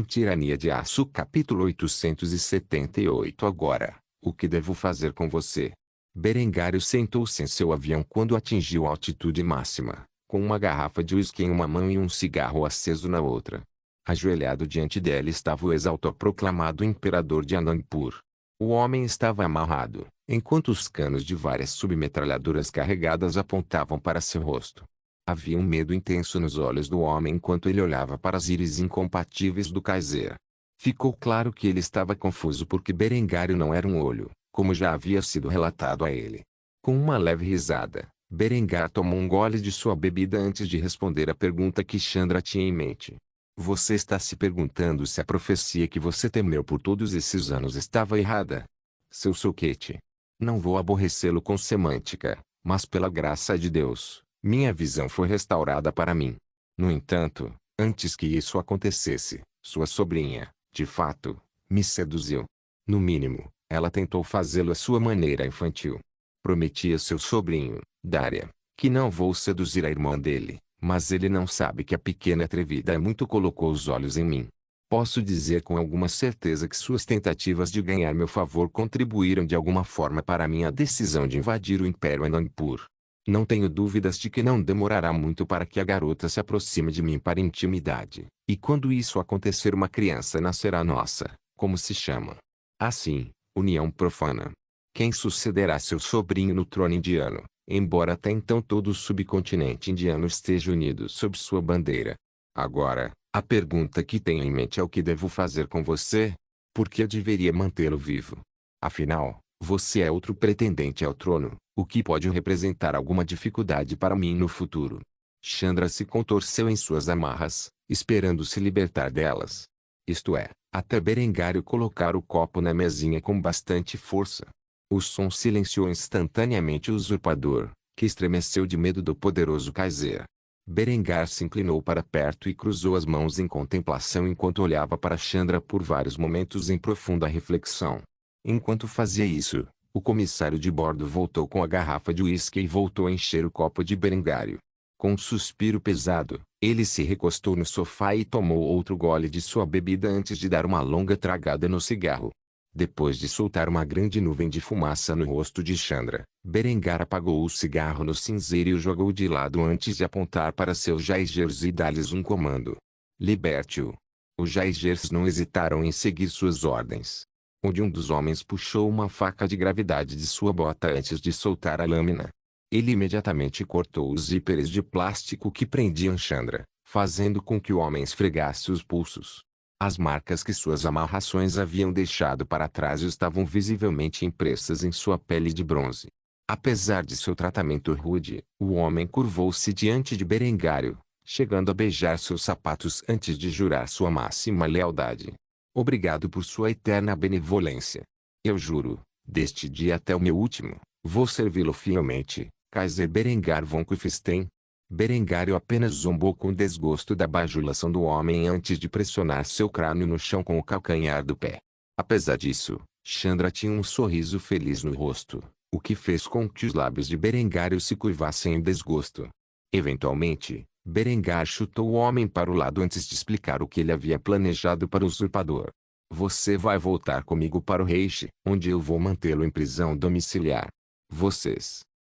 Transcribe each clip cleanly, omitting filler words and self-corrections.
Tirania de Aço capítulo 878 Agora, o que devo fazer com você? Berengário sentou-se em seu avião quando atingiu a altitude máxima, com uma garrafa de uísque em uma mão e um cigarro aceso na outra. Ajoelhado diante dela estava o exaltoproclamado imperador de Anandpur. O homem estava amarrado, enquanto os canos de várias submetralhadoras carregadas apontavam para seu rosto. Havia um medo intenso nos olhos do homem enquanto ele olhava para as íris incompatíveis do Kaiser. Ficou claro que ele estava confuso porque Berengário não era um olho, como já havia sido relatado a ele. Com uma leve risada, Berengar tomou um gole de sua bebida antes de responder a pergunta que Chandra tinha em mente. Você está se perguntando se a profecia que você temeu por todos esses anos estava errada? Seu soquete. Não vou aborrecê-lo com semântica, mas pela graça de Deus, minha visão foi restaurada para mim. No entanto, antes que isso acontecesse, sua sobrinha, de fato, me seduziu. No mínimo, ela tentou fazê-lo à sua maneira infantil. Prometi a seu sobrinho, Daria, que não vou seduzir a irmã dele, mas ele não sabe que a pequena atrevida muito colocou os olhos em mim. Posso dizer com alguma certeza que suas tentativas de ganhar meu favor contribuíram de alguma forma para minha decisão de invadir o Império Anandpur. Não tenho dúvidas de que não demorará muito para que a garota se aproxime de mim para intimidade, e quando isso acontecer uma criança nascerá nossa, como se chama. Assim, união profana. Quem sucederá seu sobrinho no trono indiano, embora até então todo o subcontinente indiano esteja unido sob sua bandeira? Agora, a pergunta que tenho em mente é o que devo fazer com você? Por que eu deveria mantê-lo vivo? Afinal, você é outro pretendente ao trono, o que pode representar alguma dificuldade para mim no futuro. Chandra se contorceu em suas amarras, esperando se libertar delas. Isto é, até Berengário colocar o copo na mesinha com bastante força. O som silenciou instantaneamente o usurpador, que estremeceu de medo do poderoso Kaiser. Berengar se inclinou para perto e cruzou as mãos em contemplação enquanto olhava para Chandra por vários momentos em profunda reflexão. Enquanto fazia isso, o comissário de bordo voltou com a garrafa de uísque e voltou a encher o copo de Berengário. Com um suspiro pesado, ele se recostou no sofá e tomou outro gole de sua bebida antes de dar uma longa tragada no cigarro. Depois de soltar uma grande nuvem de fumaça no rosto de Chandra, Berengar apagou o cigarro no cinzeiro e o jogou de lado antes de apontar para seus Jaegers e dar-lhes um comando. Liberte-o. Os Jaegers não hesitaram em seguir suas ordens. Onde um dos homens puxou uma faca de gravidade de sua bota antes de soltar a lâmina. Ele imediatamente cortou os zíperes de plástico que prendiam Chandra, fazendo com que o homem esfregasse os pulsos. As marcas que suas amarrações haviam deixado para trás estavam visivelmente impressas em sua pele de bronze. Apesar de seu tratamento rude, o homem curvou-se diante de Berengário, chegando a beijar seus sapatos antes de jurar sua máxima lealdade. Obrigado por sua eterna benevolência. Eu juro, deste dia até o meu último, vou servi-lo fielmente, Kaiser Berengar von Kufstein. Berengário apenas zombou com desgosto da bajulação do homem antes de pressionar seu crânio no chão com o calcanhar do pé. Apesar disso, Chandra tinha um sorriso feliz no rosto, o que fez com que os lábios de Berengário se curvassem em desgosto. Eventualmente, Berengar chutou o homem para o lado antes de explicar o que ele havia planejado para o usurpador. Você vai voltar comigo para o Reich, onde eu vou mantê-lo em prisão domiciliar.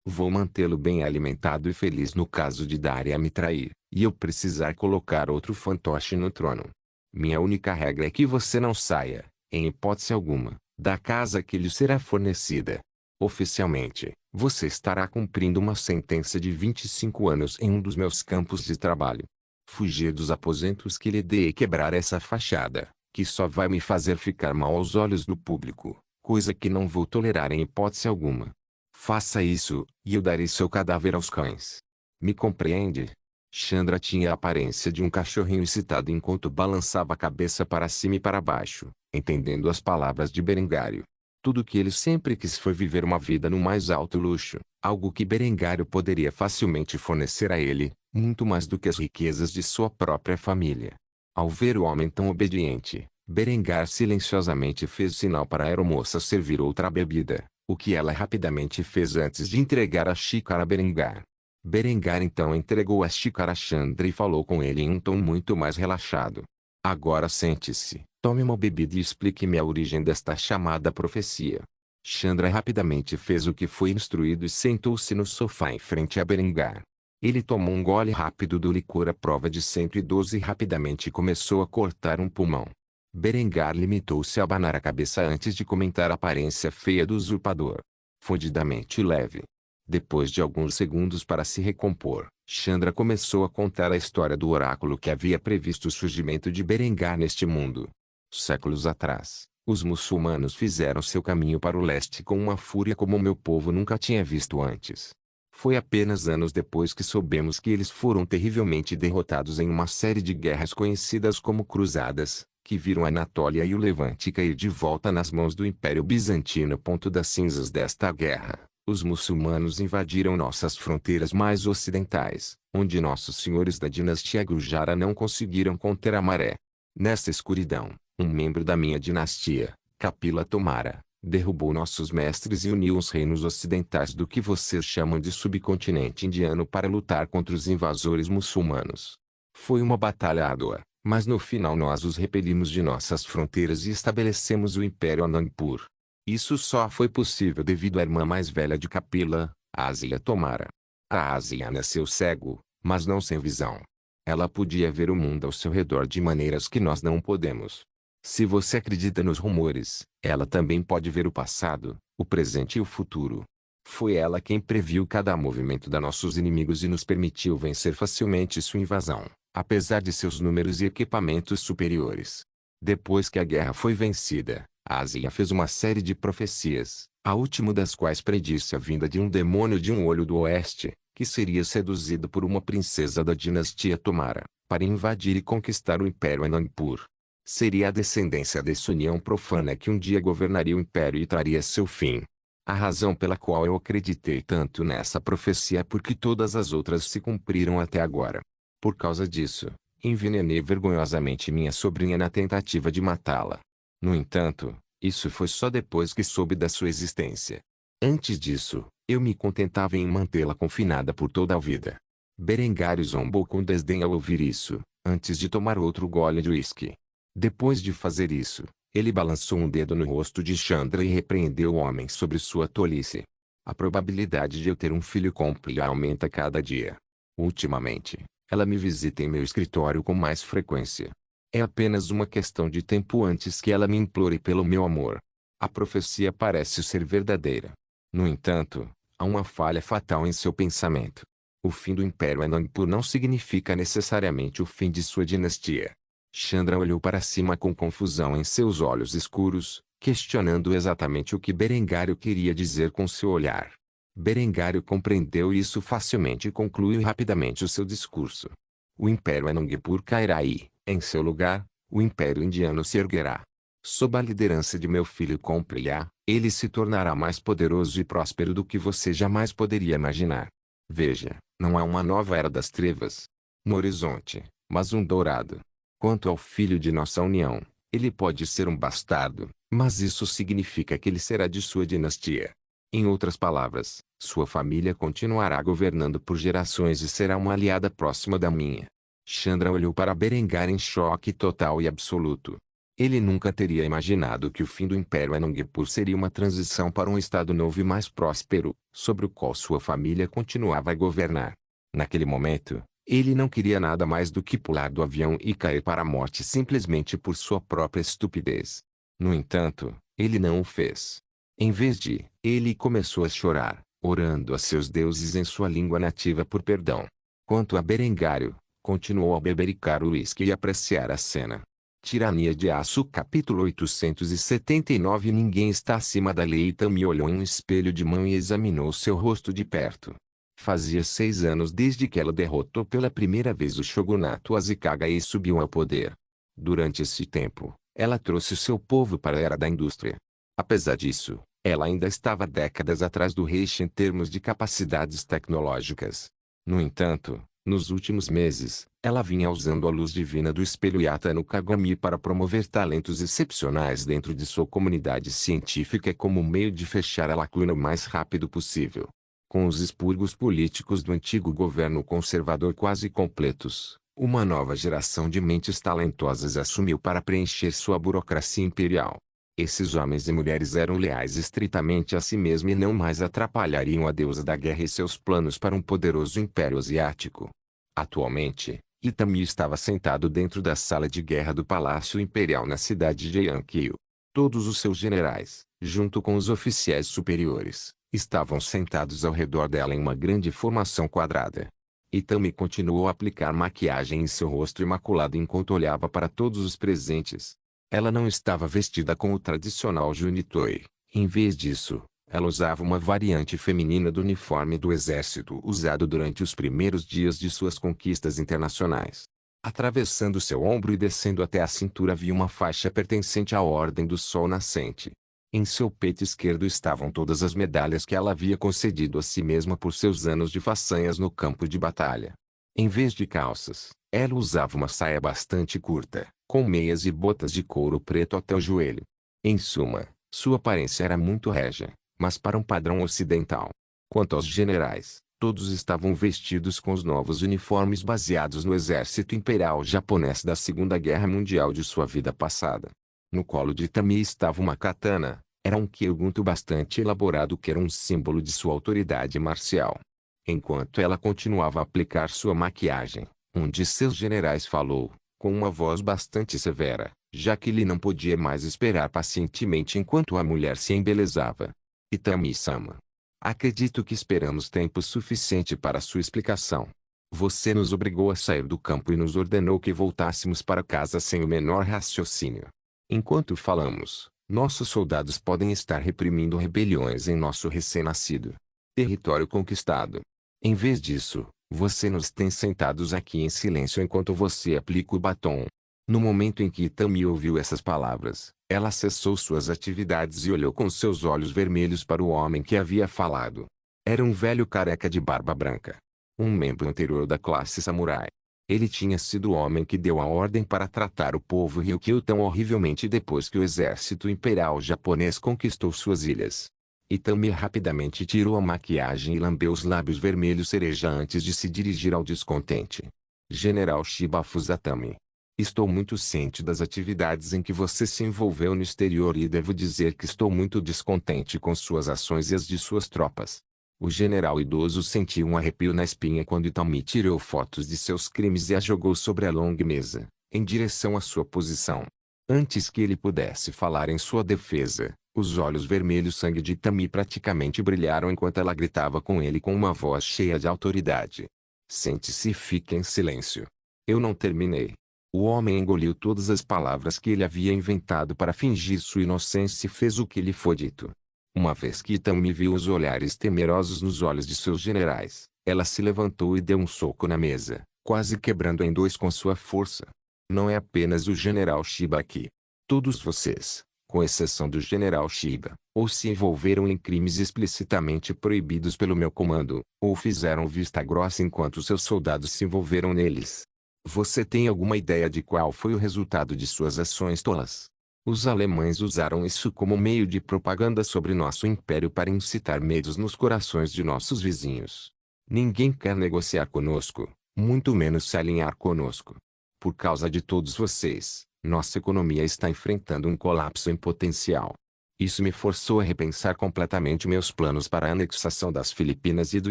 Vou mantê-lo bem alimentado e feliz no caso de Daria me trair, e eu precisar colocar outro fantoche no trono. Minha única regra é que você não saia, em hipótese alguma, da casa que lhe será fornecida. Oficialmente, você estará cumprindo uma sentença de 25 anos em um dos meus campos de trabalho. Fugir dos aposentos que lhe dei e quebrar essa fachada, que só vai me fazer ficar mal aos olhos do público, coisa que não vou tolerar em hipótese alguma. Faça isso, e eu darei seu cadáver aos cães. Me compreende? Chandra tinha a aparência de um cachorrinho excitado enquanto balançava a cabeça para cima e para baixo, entendendo as palavras de Berengário. Tudo que ele sempre quis foi viver uma vida no mais alto luxo, algo que Berengário poderia facilmente fornecer a ele, muito mais do que as riquezas de sua própria família. Ao ver o homem tão obediente, Berengar silenciosamente fez sinal para a aeromoça servir outra bebida, o que ela rapidamente fez antes de entregar a xícara a Berengar. Berengar então entregou a xícara a Chandra e falou com ele em um tom muito mais relaxado. Agora sente-se, tome uma bebida e explique-me a origem desta chamada profecia. Chandra rapidamente fez o que foi instruído e sentou-se no sofá em frente a Berengar. Ele tomou um gole rápido do licor à prova de 112 e rapidamente começou a cortar um pulmão. Berengar limitou-se a abanar a cabeça antes de comentar a aparência feia do usurpador. Fundidamente leve. Depois de alguns segundos para se recompor, Chandra começou a contar a história do oráculo que havia previsto o surgimento de Berengar neste mundo. Séculos atrás, os muçulmanos fizeram seu caminho para o leste com uma fúria como meu povo nunca tinha visto antes. Foi apenas anos depois que soubemos que eles foram terrivelmente derrotados em uma série de guerras conhecidas como Cruzadas, que viram a Anatólia e o Levante cair de volta nas mãos do Império Bizantino. Das cinzas desta guerra, os muçulmanos invadiram nossas fronteiras mais ocidentais, onde nossos senhores da dinastia Gujara não conseguiram conter a maré. Nessa escuridão, um membro da minha dinastia, Kapila Tomara, derrubou nossos mestres e uniu os reinos ocidentais do que vocês chamam de subcontinente indiano para lutar contra os invasores muçulmanos. Foi uma batalha árdua, mas no final nós os repelimos de nossas fronteiras e estabelecemos o Império Anandpur. Isso só foi possível devido à irmã mais velha de Kapila, Ásia Tomara. A Ásia nasceu cego, mas não sem visão. Ela podia ver o mundo ao seu redor de maneiras que nós não podemos. Se você acredita nos rumores, ela também pode ver o passado, o presente e o futuro. Foi ela quem previu cada movimento de nossos inimigos e nos permitiu vencer facilmente sua invasão, apesar de seus números e equipamentos superiores. Depois que a guerra foi vencida, a Ásia fez uma série de profecias, a última das quais predisse a vinda de um demônio de um olho do oeste, que seria seduzido por uma princesa da dinastia Tomara, para invadir e conquistar o Império Anandpur. Seria a descendência dessa união profana que um dia governaria o império e traria seu fim. A razão pela qual eu acreditei tanto nessa profecia é porque todas as outras se cumpriram até agora. Por causa disso, envenenei vergonhosamente minha sobrinha na tentativa de matá-la. No entanto, isso foi só depois que soube da sua existência. Antes disso, eu me contentava em mantê-la confinada por toda a vida. Berengar zombou com desdém ao ouvir isso, antes de tomar outro gole de uísque. Depois de fazer isso, ele balançou um dedo no rosto de Chandra e repreendeu o homem sobre sua tolice. A probabilidade de eu ter um filho cúmplice aumenta cada dia. Ultimamente, ela me visita em meu escritório com mais frequência. É apenas uma questão de tempo antes que ela me implore pelo meu amor. A profecia parece ser verdadeira. No entanto, há uma falha fatal em seu pensamento. O fim do Império Anandpur não significa necessariamente o fim de sua dinastia. Chandra olhou para cima com confusão em seus olhos escuros, questionando exatamente o que Berengário queria dizer com seu olhar. Berengário compreendeu isso facilmente e concluiu rapidamente o seu discurso. O Império Anandpur cairá e, em seu lugar, o Império Indiano se erguerá. Sob a liderança de meu filho Comprilha, ele se tornará mais poderoso e próspero do que você jamais poderia imaginar. Veja, não há uma nova era das trevas no horizonte, mas um dourado. Quanto ao filho de nossa união, ele pode ser um bastardo, mas isso significa que ele será de sua dinastia. Em outras palavras, sua família continuará governando por gerações e será uma aliada próxima da minha. Chandra olhou para Berengar em choque total e absoluto. Ele nunca teria imaginado que o fim do Império Anandpur seria uma transição para um estado novo e mais próspero, sobre o qual sua família continuava a governar. Naquele momento, ele não queria nada mais do que pular do avião e cair para a morte simplesmente por sua própria estupidez. No entanto, ele não o fez. Em vez ele começou a chorar, orando a seus deuses em sua língua nativa por perdão. Quanto a Berengário, continuou a bebericar o uísque e apreciar a cena. Tirania de Aço capítulo 879 Ninguém está acima da lei. Itami olhou em um espelho de mão e examinou seu rosto de perto. Fazia 6 anos desde que ela derrotou pela primeira vez o shogunato Ashikaga e subiu ao poder. Durante esse tempo, ela trouxe seu povo para a era da indústria. Apesar disso, ela ainda estava décadas atrás do Reich em termos de capacidades tecnológicas. No entanto, nos últimos meses, ela vinha usando a luz divina do espelho Yata no Kagami para promover talentos excepcionais dentro de sua comunidade científica como meio de fechar a lacuna o mais rápido possível. Com os expurgos políticos do antigo governo conservador quase completos, Uma nova geração de mentes talentosas assumiu para preencher sua burocracia imperial. Esses homens e mulheres eram leais estritamente a si mesmos e não mais atrapalhariam a deusa da guerra e seus planos para um poderoso império asiático. Atualmente, Itami estava sentado dentro da sala de guerra do Palácio Imperial na cidade de Yankyu. Todos os seus generais, junto com os oficiais superiores, estavam sentados ao redor dela em uma grande formação quadrada. Itami continuou a aplicar maquiagem em seu rosto imaculado enquanto olhava para todos os presentes. Ela não estava vestida com o tradicional junitoi. Em vez disso, ela usava uma variante feminina do uniforme do exército usado durante os primeiros dias de suas conquistas internacionais. Atravessando seu ombro e descendo até a cintura havia uma faixa pertencente à Ordem do Sol Nascente. Em seu peito esquerdo estavam todas as medalhas que ela havia concedido a si mesma por seus anos de façanhas no campo de batalha. Em vez de calças, ela usava uma saia bastante curta, com meias e botas de couro preto até o joelho. Em suma, sua aparência era muito régia, mas para um padrão ocidental. Quanto aos generais, todos estavam vestidos com os novos uniformes baseados no exército imperial japonês da Segunda Guerra Mundial de sua vida passada. No colo de Itami estava uma katana. Era um kyugunto bastante elaborado que era um símbolo de sua autoridade marcial. Enquanto ela continuava a aplicar sua maquiagem, um de seus generais falou, com uma voz bastante severa, já que ele não podia mais esperar pacientemente enquanto a mulher se embelezava. Itami-sama. Acredito que esperamos tempo suficiente para sua explicação. Você nos obrigou a sair do campo e nos ordenou que voltássemos para casa sem o menor raciocínio. Enquanto falamos, nossos soldados podem estar reprimindo rebeliões em nosso recém-nascido território conquistado. Em vez disso, você nos tem sentados aqui em silêncio enquanto você aplica o batom. No momento em que Itami ouviu essas palavras, ela cessou suas atividades e olhou com seus olhos vermelhos para o homem que havia falado. Era um velho careca de barba branca. Um membro anterior da classe samurai. Ele tinha sido o homem que deu a ordem para tratar o povo Ryukyu tão horrivelmente depois que o exército imperial japonês conquistou suas ilhas. Itami rapidamente tirou a maquiagem e lambeu os lábios vermelhos cereja antes de se dirigir ao descontente. General Shiba Fusatami. Estou muito ciente das atividades em que você se envolveu no exterior e devo dizer que estou muito descontente com suas ações e as de suas tropas. O general idoso sentiu um arrepio na espinha quando Itami tirou fotos de seus crimes e as jogou sobre a longa mesa, em direção à sua posição. Antes que ele pudesse falar em sua defesa, os olhos vermelhos sangue de Itami praticamente brilharam enquanto ela gritava com ele com uma voz cheia de autoridade. Sente-se e fique em silêncio. Eu não terminei. O homem engoliu todas as palavras que ele havia inventado para fingir sua inocência e fez o que lhe foi dito. Uma vez que Itami viu os olhares temerosos nos olhos de seus generais, ela se levantou e deu um soco na mesa, quase quebrando em dois com sua força. Não é apenas o general Shiba aqui. Todos vocês, com exceção do general Shiba, ou se envolveram em crimes explicitamente proibidos pelo meu comando, ou fizeram vista grossa enquanto seus soldados se envolveram neles. Você tem alguma ideia de qual foi o resultado de suas ações tolas? Os alemães usaram isso como meio de propaganda sobre nosso império para incitar medos nos corações de nossos vizinhos. Ninguém quer negociar conosco, muito menos se alinhar conosco. Por causa de todos vocês, nossa economia está enfrentando um colapso em potencial. Isso me forçou a repensar completamente meus planos para a anexação das Filipinas e do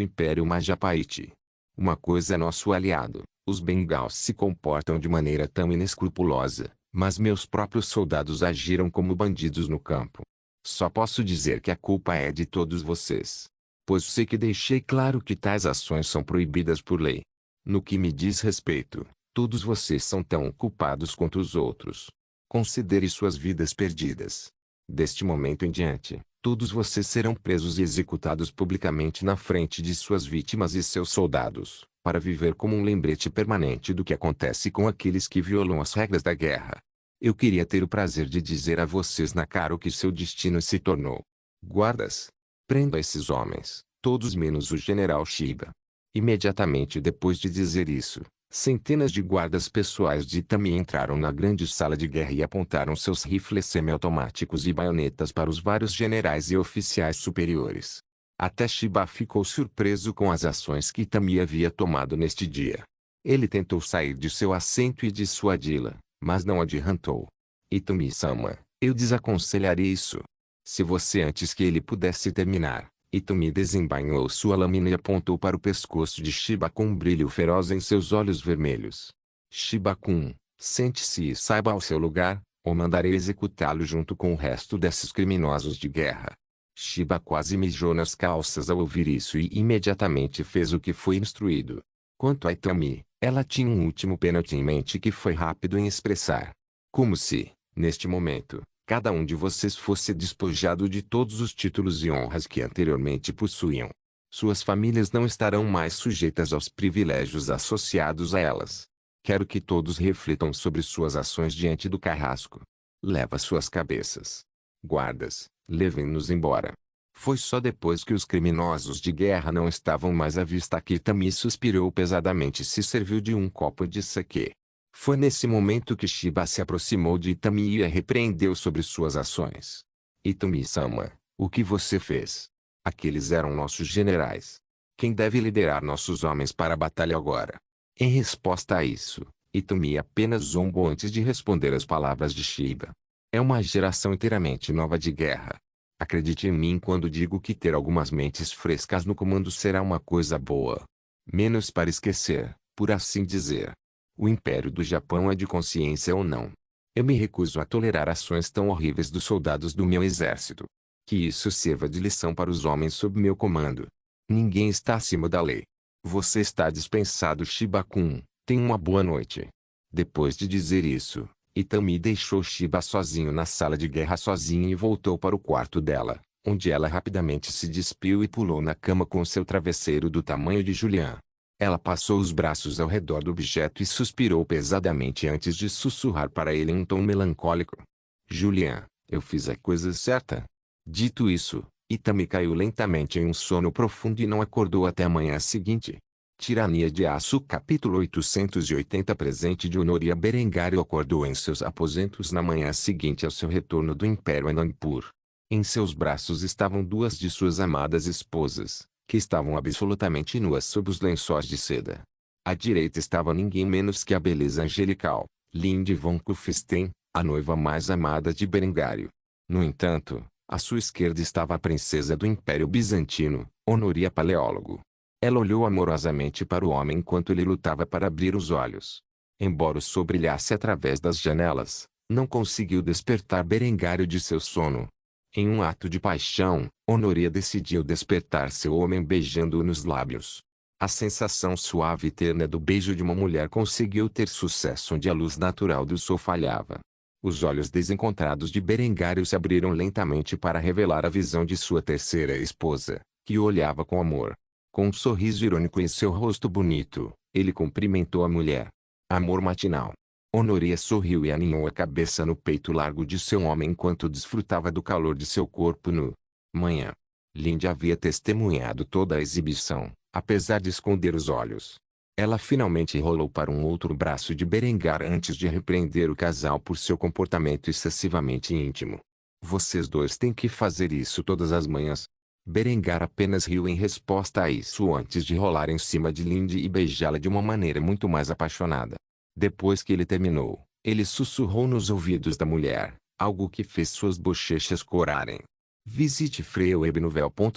Império Majapaiti. Uma coisa é nosso aliado, os Bengals se comportam de maneira tão inescrupulosa, mas meus próprios soldados agiram como bandidos no campo. Só posso dizer que a culpa é de todos vocês. Pois sei que deixei claro que tais ações são proibidas por lei. No que me diz respeito, todos vocês são tão culpados quanto os outros. Considere suas vidas perdidas. Deste momento em diante, todos vocês serão presos e executados publicamente na frente de suas vítimas e seus soldados, para viver como um lembrete permanente do que acontece com aqueles que violam as regras da guerra. Eu queria ter o prazer de dizer a vocês na cara o que seu destino se tornou. Guardas, prenda esses homens, todos menos o general Shiba. Imediatamente depois de dizer isso, centenas de guardas pessoais de Itami entraram na grande sala de guerra e apontaram seus rifles semiautomáticos e baionetas para os vários generais e oficiais superiores. Até Shiba ficou surpreso com as ações que Itami havia tomado neste dia. Ele tentou sair de seu assento e dissuadi-la, mas não adiantou. Itami-sama, eu desaconselharia isso. Se você antes que ele pudesse terminar, Itami desembainhou sua lâmina e apontou para o pescoço de Shiba com um brilho feroz em seus olhos vermelhos. Shiba-kun, sente-se e saiba ao seu lugar, ou mandarei executá-lo junto com o resto desses criminosos de guerra. Shiba quase mijou nas calças ao ouvir isso e imediatamente fez o que foi instruído. Quanto a Itami, ela tinha um último pênalti em mente que foi rápido em expressar. Como se, neste momento, cada um de vocês fosse despojado de todos os títulos e honras que anteriormente possuíam. Suas famílias não estarão mais sujeitas aos privilégios associados a elas. Quero que todos reflitam sobre suas ações diante do carrasco. Leva suas cabeças. Guardas, levem-nos embora. Foi só depois que os criminosos de guerra não estavam mais à vista que Itami suspirou pesadamente e se serviu de um copo de saquê. Foi nesse momento que Shiba se aproximou de Itami e a repreendeu sobre suas ações. Itami-sama, o que você fez? Aqueles eram nossos generais. Quem deve liderar nossos homens para a batalha agora? Em resposta a isso, Itami apenas zombou antes de responder às palavras de Shiba. É uma geração inteiramente nova de guerra. Acredite em mim quando digo que ter algumas mentes frescas no comando será uma coisa boa. Menos para esquecer, por assim dizer. O Império do Japão é de consciência ou não? Eu me recuso a tolerar ações tão horríveis dos soldados do meu exército. Que isso sirva de lição para os homens sob meu comando. Ninguém está acima da lei. Você está dispensado, Shiba-kun. Tenha uma boa noite. Depois de dizer isso, Itami deixou Shiba sozinho na sala de guerra sozinho e voltou para o quarto dela, onde ela rapidamente se despiu e pulou na cama com seu travesseiro do tamanho de Julian. Ela passou os braços ao redor do objeto e suspirou pesadamente antes de sussurrar para ele em um tom melancólico. Julian, eu fiz a coisa certa. Dito isso, Itami caiu lentamente em um sono profundo e não acordou até a manhã seguinte. Tirania de Aço capítulo 880 presente de Honoria Berengário acordou em seus aposentos na manhã seguinte ao seu retorno do Império Anandpur. Em seus braços estavam duas de suas amadas esposas, que estavam absolutamente nuas sob os lençóis de seda. À direita estava ninguém menos que a beleza angelical, Linde von Kufstein, a noiva mais amada de Berengário. No entanto, à sua esquerda estava a princesa do Império Bizantino, Honoria Paleólogo. Ela olhou amorosamente para o homem enquanto ele lutava para abrir os olhos. Embora o sol brilhasse através das janelas, não conseguiu despertar Berengário de seu sono. Em um ato de paixão, Honoria decidiu despertar seu homem beijando-o nos lábios. A sensação suave e terna do beijo de uma mulher conseguiu ter sucesso onde a luz natural do sol falhava. Os olhos desencontrados de Berengário se abriram lentamente para revelar a visão de sua terceira esposa, que o olhava com amor. Com um sorriso irônico em seu rosto bonito, ele cumprimentou a mulher. Amor matinal. Honoria sorriu e aninhou a cabeça no peito largo de seu homem enquanto desfrutava do calor de seu corpo nu. Manhã. Linde havia testemunhado toda a exibição, apesar de esconder os olhos. Ela finalmente rolou para um outro braço de Berengar antes de repreender o casal por seu comportamento excessivamente íntimo. Vocês dois têm que fazer isso todas as manhãs. Berengar apenas riu em resposta a isso antes de rolar em cima de Linde e beijá-la de uma maneira muito mais apaixonada. Depois que ele terminou, ele sussurrou nos ouvidos da mulher, algo que fez suas bochechas corarem. Visite freewebnovel.com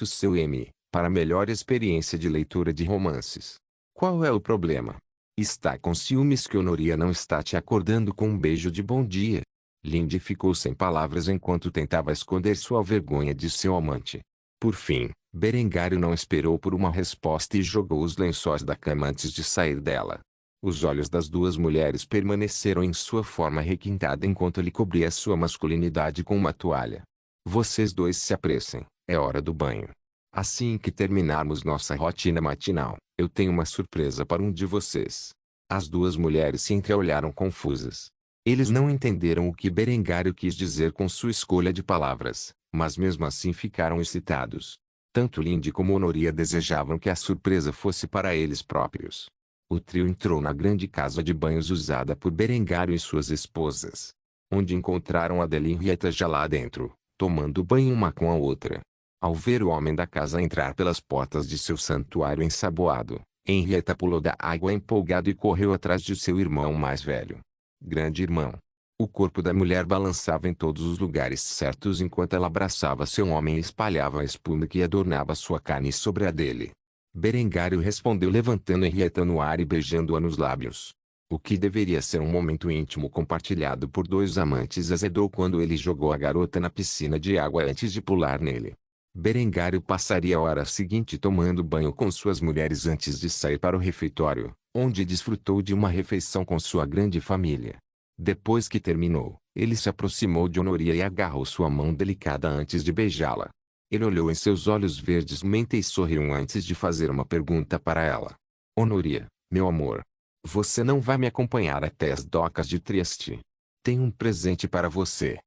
para melhor experiência de leitura de romances. Qual é o problema? Está com ciúmes que Honoria não está te acordando com um beijo de bom dia? Linde ficou sem palavras enquanto tentava esconder sua vergonha de seu amante. Por fim, Berengário não esperou por uma resposta e jogou os lençóis da cama antes de sair dela. Os olhos das duas mulheres permaneceram em sua forma requintada enquanto ele cobria sua masculinidade com uma toalha. Vocês dois se apressem, é hora do banho. Assim que terminarmos nossa rotina matinal, eu tenho uma surpresa para um de vocês. As duas mulheres se entreolharam confusas. Eles não entenderam o que Berengário quis dizer com sua escolha de palavras, mas mesmo assim ficaram excitados. Tanto Linde como Honoria desejavam que a surpresa fosse para eles próprios. O trio entrou na grande casa de banhos usada por Berengário e suas esposas, onde encontraram Adeline e Rita já lá dentro, tomando banho uma com a outra. Ao ver o homem da casa entrar pelas portas de seu santuário ensaboado, Henrietta pulou da água empolgado e correu atrás de seu irmão mais velho. Grande irmão. O corpo da mulher balançava em todos os lugares certos enquanto ela abraçava seu homem e espalhava a espuma que adornava sua carne sobre a dele. Berengário respondeu levantando Henrietta no ar e beijando-a nos lábios. O que deveria ser um momento íntimo compartilhado por dois amantes azedou quando ele jogou a garota na piscina de água antes de pular nele. Berengário passaria a hora seguinte tomando banho com suas mulheres antes de sair para o refeitório, onde desfrutou de uma refeição com sua grande família. Depois que terminou, ele se aproximou de Honoria e agarrou sua mão delicada antes de beijá-la. Ele olhou em seus olhos verdes menta e sorriu antes de fazer uma pergunta para ela. Honoria, meu amor. Você não vai me acompanhar até as docas de Trieste. Tenho um presente para você.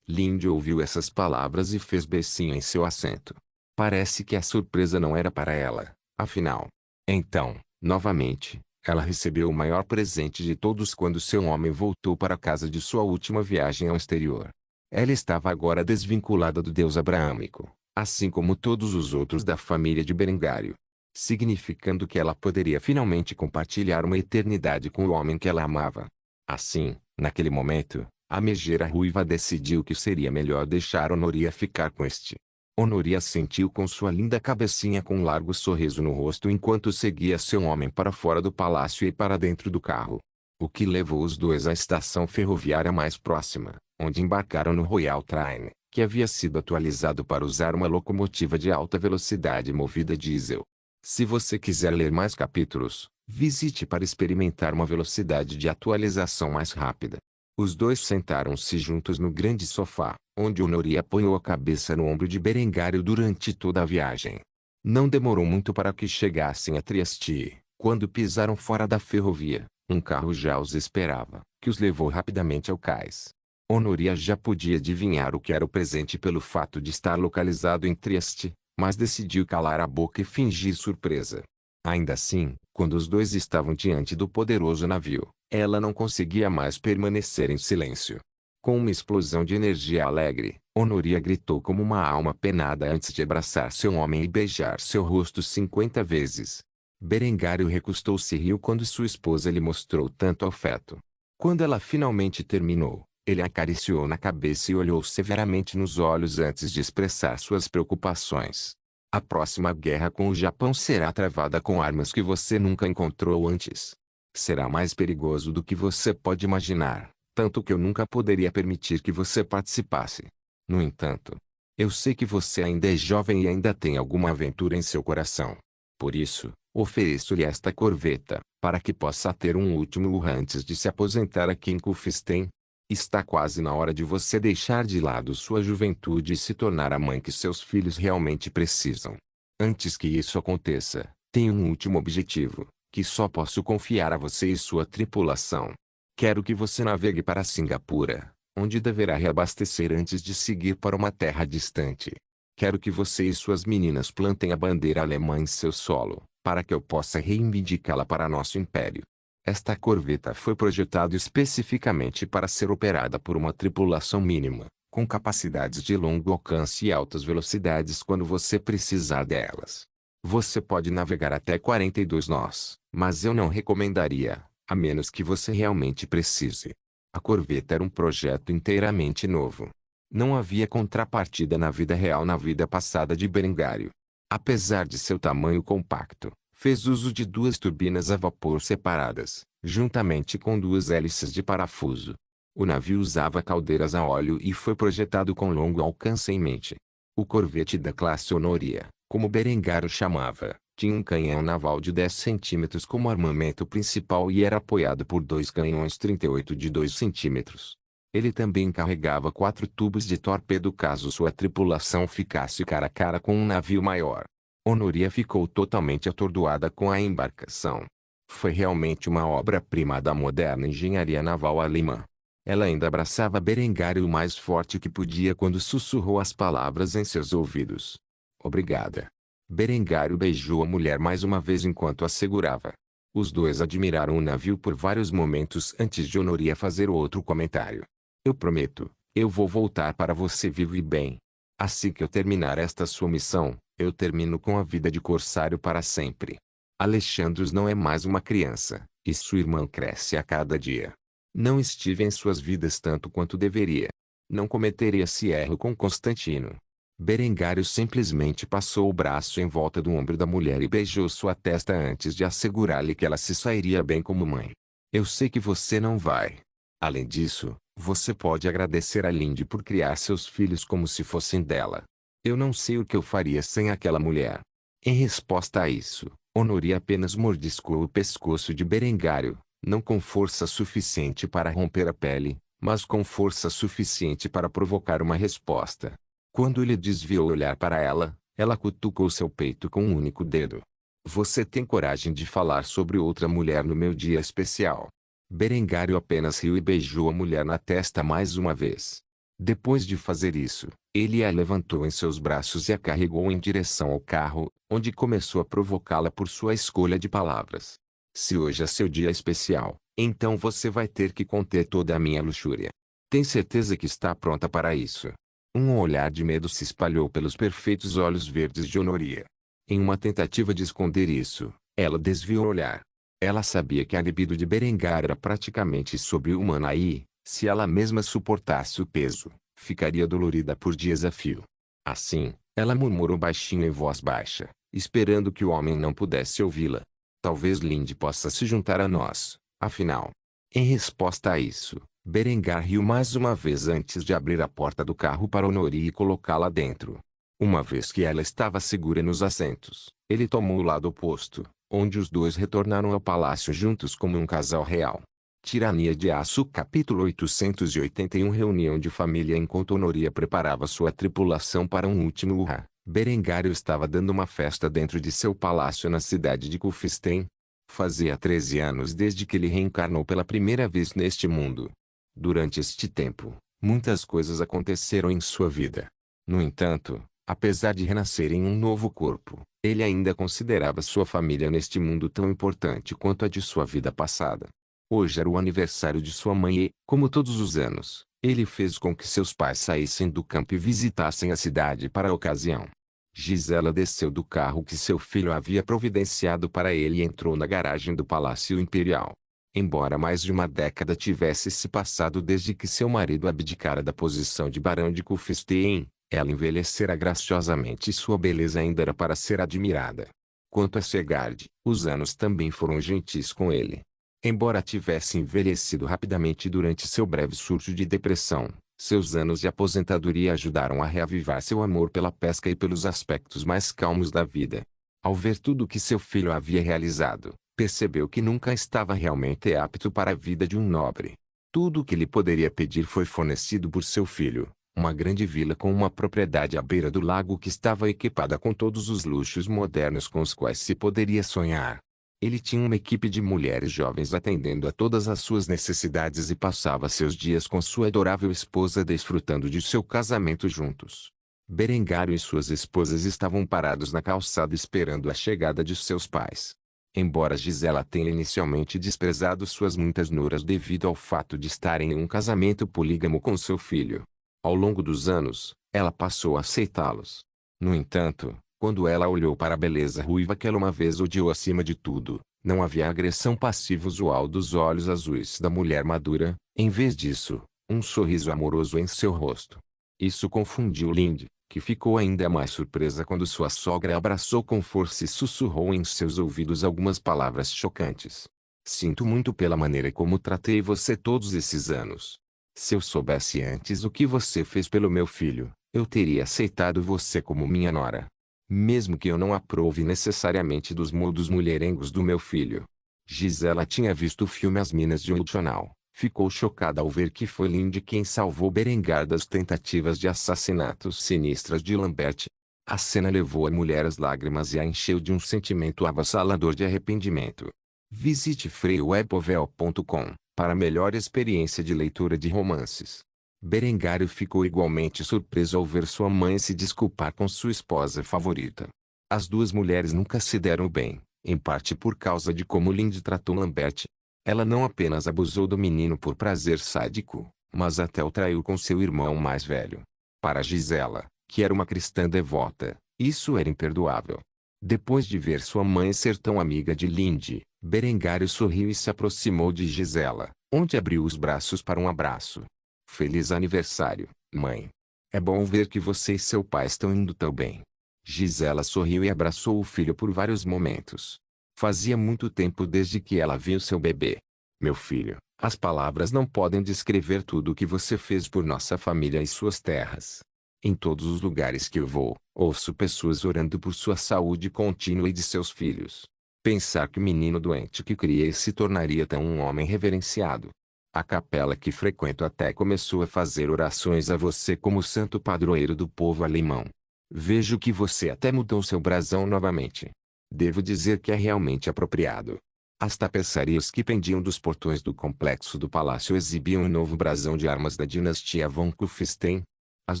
Lindy ouviu essas palavras e fez beicinho em seu assento. Parece que a surpresa não era para ela, afinal. Então, novamente, ela recebeu o maior presente de todos quando seu homem voltou para casa de sua última viagem ao exterior. Ela estava agora desvinculada do deus abraâmico, assim como todos os outros da família de Berengário, significando que ela poderia finalmente compartilhar uma eternidade com o homem que ela amava. Assim, naquele momento, a megera ruiva decidiu que seria melhor deixar Honoria ficar com este. Honoria sentiu com sua linda cabecinha com um largo sorriso no rosto enquanto seguia seu homem para fora do palácio e para dentro do carro. O que levou os dois à estação ferroviária mais próxima, onde embarcaram no Royal Train, que havia sido atualizado para usar uma locomotiva de alta velocidade movida a diesel. Se você quiser ler mais capítulos, visite para experimentar uma velocidade de atualização mais rápida. Os dois sentaram-se juntos no grande sofá, onde Honoria apoiou a cabeça no ombro de Berengário durante toda a viagem. Não demorou muito para que chegassem a Trieste. Quando pisaram fora da ferrovia, um carro já os esperava, que os levou rapidamente ao cais. Honoria já podia adivinhar o que era o presente pelo fato de estar localizado em Trieste, mas decidiu calar a boca e fingir surpresa. Ainda assim, quando os dois estavam diante do poderoso navio, ela não conseguia mais permanecer em silêncio. Com uma explosão de energia alegre, Honoria gritou como uma alma penada antes de abraçar seu homem e beijar seu rosto 50 vezes. Berengário recostou-se e riu quando sua esposa lhe mostrou tanto afeto. Quando ela finalmente terminou, ele a acariciou na cabeça e olhou severamente nos olhos antes de expressar suas preocupações. A próxima guerra com o Japão será travada com armas que você nunca encontrou antes. Será mais perigoso do que você pode imaginar, tanto que eu nunca poderia permitir que você participasse. No entanto, eu sei que você ainda é jovem e ainda tem alguma aventura em seu coração. Por isso, ofereço-lhe esta corveta, para que possa ter um último lugar antes de se aposentar aqui em Kufstein. Está quase na hora de você deixar de lado sua juventude e se tornar a mãe que seus filhos realmente precisam. Antes que isso aconteça, tenho um último objetivo, que só posso confiar a você e sua tripulação. Quero que você navegue para Singapura, onde deverá reabastecer antes de seguir para uma terra distante. Quero que você e suas meninas plantem a bandeira alemã em seu solo, para que eu possa reivindicá-la para nosso império. Esta corveta foi projetada especificamente para ser operada por uma tripulação mínima, com capacidades de longo alcance e altas velocidades quando você precisar delas. Você pode navegar até 42 nós, mas eu não recomendaria, a menos que você realmente precise. A corveta era um projeto inteiramente novo. Não havia contrapartida na vida real na vida passada de Berengário. Apesar de seu tamanho compacto, fez uso de duas turbinas a vapor separadas, juntamente com duas hélices de parafuso. O navio usava caldeiras a óleo e foi projetado com longo alcance em mente. O corvete da classe Honoria, como Berengário chamava, tinha um canhão naval de 10 centímetros como armamento principal e era apoiado por dois canhões 38 de 2 centímetros. Ele também carregava 4 tubos de torpedo caso sua tripulação ficasse cara a cara com um navio maior. Honoria ficou totalmente atordoada com a embarcação. Foi realmente uma obra-prima da moderna engenharia naval alemã. Ela ainda abraçava Berengário o mais forte que podia quando sussurrou as palavras em seus ouvidos. Obrigada. Berengário beijou a mulher mais uma vez enquanto a segurava. Os dois admiraram o navio por vários momentos antes de Honoria fazer outro comentário. Eu prometo, eu vou voltar para você vivo e bem. Assim que eu terminar esta sua missão, eu termino com a vida de corsário para sempre. Alexandros não é mais uma criança, e sua irmã cresce a cada dia. Não estive em suas vidas tanto quanto deveria. Não cometeria esse erro com Constantino. Berengário simplesmente passou o braço em volta do ombro da mulher e beijou sua testa antes de assegurar-lhe que ela se sairia bem como mãe. Eu sei que você não vai. Além disso, você pode agradecer a Lindy por criar seus filhos como se fossem dela. Eu não sei o que eu faria sem aquela mulher. Em resposta a isso, Honoria apenas mordiscou o pescoço de Berengário, não com força suficiente para romper a pele, mas com força suficiente para provocar uma resposta. Quando ele desviou o olhar para ela, ela cutucou seu peito com um único dedo. Você tem coragem de falar sobre outra mulher no meu dia especial? Berengário apenas riu e beijou a mulher na testa mais uma vez. Depois de fazer isso, ele a levantou em seus braços e a carregou em direção ao carro, onde começou a provocá-la por sua escolha de palavras. Se hoje é seu dia especial, então você vai ter que conter toda a minha luxúria. Tem certeza que está pronta para isso? Um olhar de medo se espalhou pelos perfeitos olhos verdes de Honoria. Em uma tentativa de esconder isso, ela desviou o olhar. Ela sabia que a libido de Berengar era praticamente sobre-humana e, se ela mesma suportasse o peso, ficaria dolorida por dias a fio. Assim, ela murmurou baixinho em voz baixa, esperando que o homem não pudesse ouvi-la. Talvez Lindy possa se juntar a nós, afinal. Em resposta a isso, Berengar riu mais uma vez antes de abrir a porta do carro para Honoria e colocá-la dentro. Uma vez que ela estava segura nos assentos, ele tomou o lado oposto, onde os dois retornaram ao palácio juntos como um casal real. Tirania de Aço Capítulo 881 Reunião de família. Enquanto Honoria preparava sua tripulação para um último urra, Berengário estava dando uma festa dentro de seu palácio na cidade de Kufstein. Fazia 13 anos desde que ele reencarnou pela primeira vez neste mundo. Durante este tempo, muitas coisas aconteceram em sua vida. No entanto, apesar de renascer em um novo corpo, ele ainda considerava sua família neste mundo tão importante quanto a de sua vida passada. Hoje era o aniversário de sua mãe e, como todos os anos, ele fez com que seus pais saíssem do campo e visitassem a cidade para a ocasião. Gisela desceu do carro que seu filho havia providenciado para ele e entrou na garagem do Palácio Imperial. Embora mais de uma década tivesse se passado desde que seu marido abdicara da posição de barão de Kufstein, ela envelhecera graciosamente e sua beleza ainda era para ser admirada. Quanto a Segard, os anos também foram gentis com ele. Embora tivesse envelhecido rapidamente durante seu breve surto de depressão, seus anos de aposentadoria ajudaram a reavivar seu amor pela pesca e pelos aspectos mais calmos da vida. Ao ver tudo o que seu filho havia realizado, percebeu que nunca estava realmente apto para a vida de um nobre. Tudo o que lhe poderia pedir foi fornecido por seu filho, uma grande vila com uma propriedade à beira do lago que estava equipada com todos os luxos modernos com os quais se poderia sonhar. Ele tinha uma equipe de mulheres jovens atendendo a todas as suas necessidades e passava seus dias com sua adorável esposa desfrutando de seu casamento juntos. Berengário e suas esposas estavam parados na calçada esperando a chegada de seus pais. Embora Gisela tenha inicialmente desprezado suas muitas nuras devido ao fato de estarem em um casamento polígamo com seu filho, ao longo dos anos, ela passou a aceitá-los. No entanto, quando ela olhou para a beleza ruiva que ela uma vez odiou acima de tudo, não havia a agressão passiva usual dos olhos azuis da mulher madura, em vez disso, um sorriso amoroso em seu rosto. Isso confundiu Lindy, que ficou ainda mais surpresa quando sua sogra a abraçou com força e sussurrou em seus ouvidos algumas palavras chocantes. Sinto muito pela maneira como tratei você todos esses anos. Se eu soubesse antes o que você fez pelo meu filho, eu teria aceitado você como minha nora. Mesmo que eu não aprove necessariamente dos modos mulherengos do meu filho. Gisela tinha visto o filme As Minas de Ultronal. Ficou chocada ao ver que foi Lindy quem salvou Berengar das tentativas de assassinatos sinistras de Lambert. A cena levou a mulher às lágrimas e a encheu de um sentimento avassalador de arrependimento. Visite freewebovel.com para melhor experiência de leitura de romances. Berengário ficou igualmente surpreso ao ver sua mãe se desculpar com sua esposa favorita. As duas mulheres nunca se deram bem, em parte por causa de como Lindy tratou Lambert. Ela não apenas abusou do menino por prazer sádico, mas até o traiu com seu irmão mais velho. Para Gisela, que era uma cristã devota, isso era imperdoável. Depois de ver sua mãe ser tão amiga de Lindy, Berengário sorriu e se aproximou de Gisela, onde abriu os braços para um abraço. Feliz aniversário, mãe. É bom ver que você e seu pai estão indo tão bem. Gisela sorriu e abraçou o filho por vários momentos. Fazia muito tempo desde que ela viu seu bebê. Meu filho, as palavras não podem descrever tudo o que você fez por nossa família e suas terras. Em todos os lugares que eu vou, ouço pessoas orando por sua saúde contínua e de seus filhos. Pensar que o menino doente que criei se tornaria tão um homem reverenciado. A capela que frequento até começou a fazer orações a você como santo padroeiro do povo alemão. Vejo que você até mudou seu brasão novamente. Devo dizer que é realmente apropriado. As tapeçarias que pendiam dos portões do complexo do palácio exibiam um novo brasão de armas da dinastia von Kufstein. As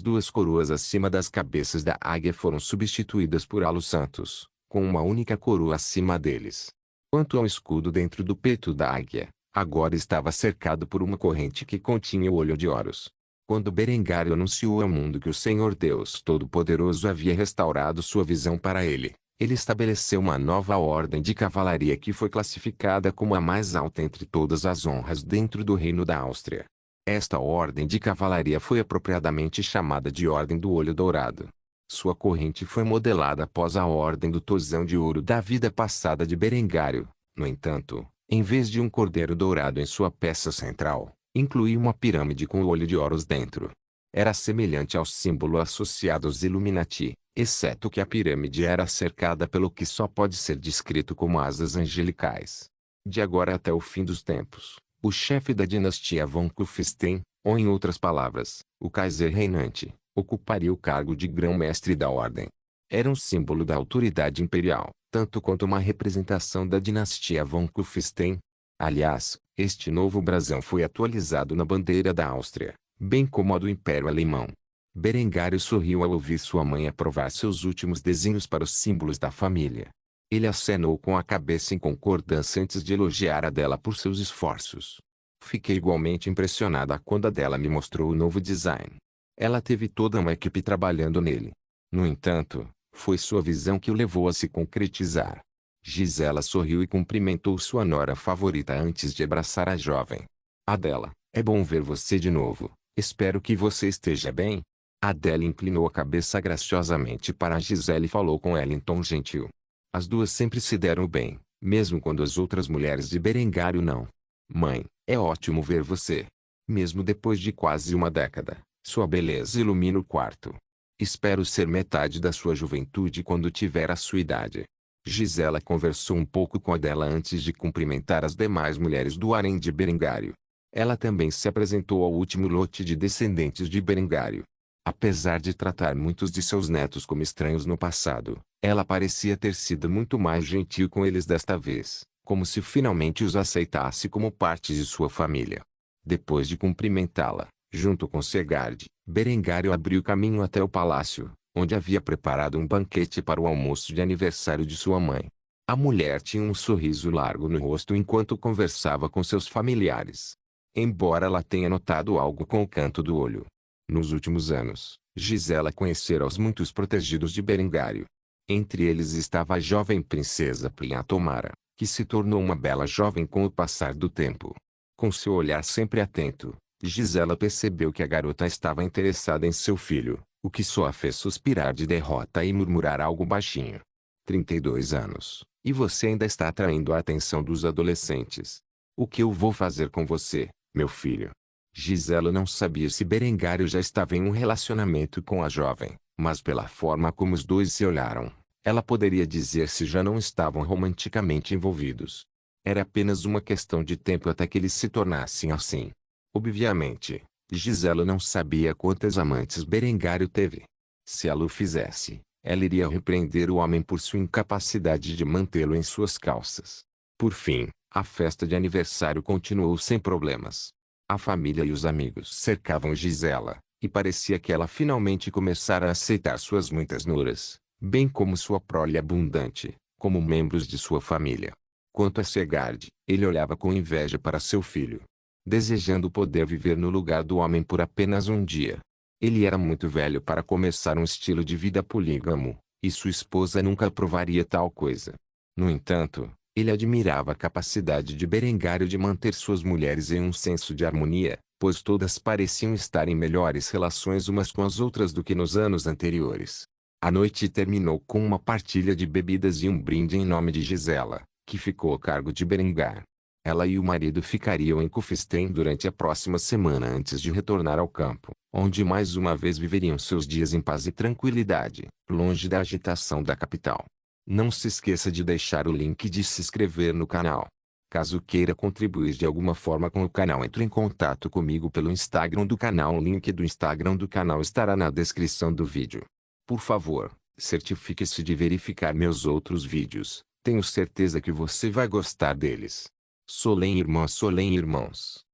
duas coroas acima das cabeças da águia foram substituídas por halos santos, com uma única coroa acima deles. Quanto ao escudo dentro do peito da águia, agora estava cercado por uma corrente que continha o olho de Horus. Quando Berengário anunciou ao mundo que o Senhor Deus Todo-Poderoso havia restaurado sua visão para ele, ele estabeleceu uma nova ordem de cavalaria que foi classificada como a mais alta entre todas as honras dentro do Reino da Áustria. Esta ordem de cavalaria foi apropriadamente chamada de Ordem do Olho Dourado. Sua corrente foi modelada após a Ordem do Tozão de Ouro da vida passada de Berengário. No entanto, em vez de um cordeiro dourado em sua peça central, incluía uma pirâmide com o olho de Horus dentro. Era semelhante ao símbolo associado aos Illuminati, exceto que a pirâmide era cercada pelo que só pode ser descrito como asas angelicais. De agora até o fim dos tempos, o chefe da dinastia von Kufstein, ou em outras palavras, o Kaiser reinante, ocuparia o cargo de grão-mestre da ordem. Era um símbolo da autoridade imperial, tanto quanto uma representação da dinastia von Kufstein. Aliás, este novo brasão foi atualizado na bandeira da Áustria, bem como a do Império Alemão. Berengário sorriu ao ouvir sua mãe aprovar seus últimos desenhos para os símbolos da família. Ele acenou com a cabeça em concordância antes de elogiar a dela por seus esforços. Fiquei igualmente impressionada quando a dela me mostrou o novo design. Ela teve toda uma equipe trabalhando nele. No entanto, foi sua visão que o levou a se concretizar. Gisela sorriu e cumprimentou sua nora favorita antes de abraçar a jovem. Adela, é bom ver você de novo. Espero que você esteja bem. Adela inclinou a cabeça graciosamente para Gisela e falou com ela em tom gentil. As duas sempre se deram bem, mesmo quando as outras mulheres de Berengário não. Mãe, é ótimo ver você. Mesmo depois de quase uma década, sua beleza ilumina o quarto. Espero ser metade da sua juventude quando tiver a sua idade. Gisela conversou um pouco com Adela antes de cumprimentar as demais mulheres do harém de Berengário. Ela também se apresentou ao último lote de descendentes de Berengário. Apesar de tratar muitos de seus netos como estranhos no passado, ela parecia ter sido muito mais gentil com eles desta vez, como se finalmente os aceitasse como parte de sua família. Depois de cumprimentá-la, junto com Segard, Berengário abriu caminho até o palácio, onde havia preparado um banquete para o almoço de aniversário de sua mãe. A mulher tinha um sorriso largo no rosto enquanto conversava com seus familiares. Embora ela tenha notado algo com o canto do olho. Nos últimos anos, Gisela conhecera os muitos protegidos de Berengário. Entre eles estava a jovem princesa Priatomara, que se tornou uma bela jovem com o passar do tempo. Com seu olhar sempre atento, Gisela percebeu que a garota estava interessada em seu filho, o que só a fez suspirar de derrota e murmurar algo baixinho. 32 anos, e você ainda está atraindo a atenção dos adolescentes. O que eu vou fazer com você, meu filho? Gisela não sabia se Berengário já estava em um relacionamento com a jovem, mas pela forma como os dois se olharam, ela poderia dizer se já não estavam romanticamente envolvidos. Era apenas uma questão de tempo até que eles se tornassem assim. Obviamente, Gisela não sabia quantas amantes Berengário teve. Se ela o fizesse, ela iria repreender o homem por sua incapacidade de mantê-lo em suas calças. Por fim, a festa de aniversário continuou sem problemas. A família e os amigos cercavam Gisela, e parecia que ela finalmente começara a aceitar suas muitas nuras, bem como sua prole abundante, como membros de sua família. Quanto a Segard, ele olhava com inveja para seu filho, desejando poder viver no lugar do homem por apenas um dia. Ele era muito velho para começar um estilo de vida polígamo, e sua esposa nunca aprovaria tal coisa. No entanto, ele admirava a capacidade de Berengário de manter suas mulheres em um senso de harmonia, pois todas pareciam estar em melhores relações umas com as outras do que nos anos anteriores. A noite terminou com uma partilha de bebidas e um brinde em nome de Gisela, que ficou a cargo de Berengar. Ela e o marido ficariam em Cufestein durante a próxima semana antes de retornar ao campo, onde mais uma vez viveriam seus dias em paz e tranquilidade, longe da agitação da capital. Não se esqueça de deixar o link de se inscrever no canal. Caso queira contribuir de alguma forma com o canal, entre em contato comigo pelo Instagram do canal. O link do Instagram do canal estará na descrição do vídeo. Por favor, certifique-se de verificar meus outros vídeos. Tenho certeza que você vai gostar deles. Solém irmãs, Solém irmãos.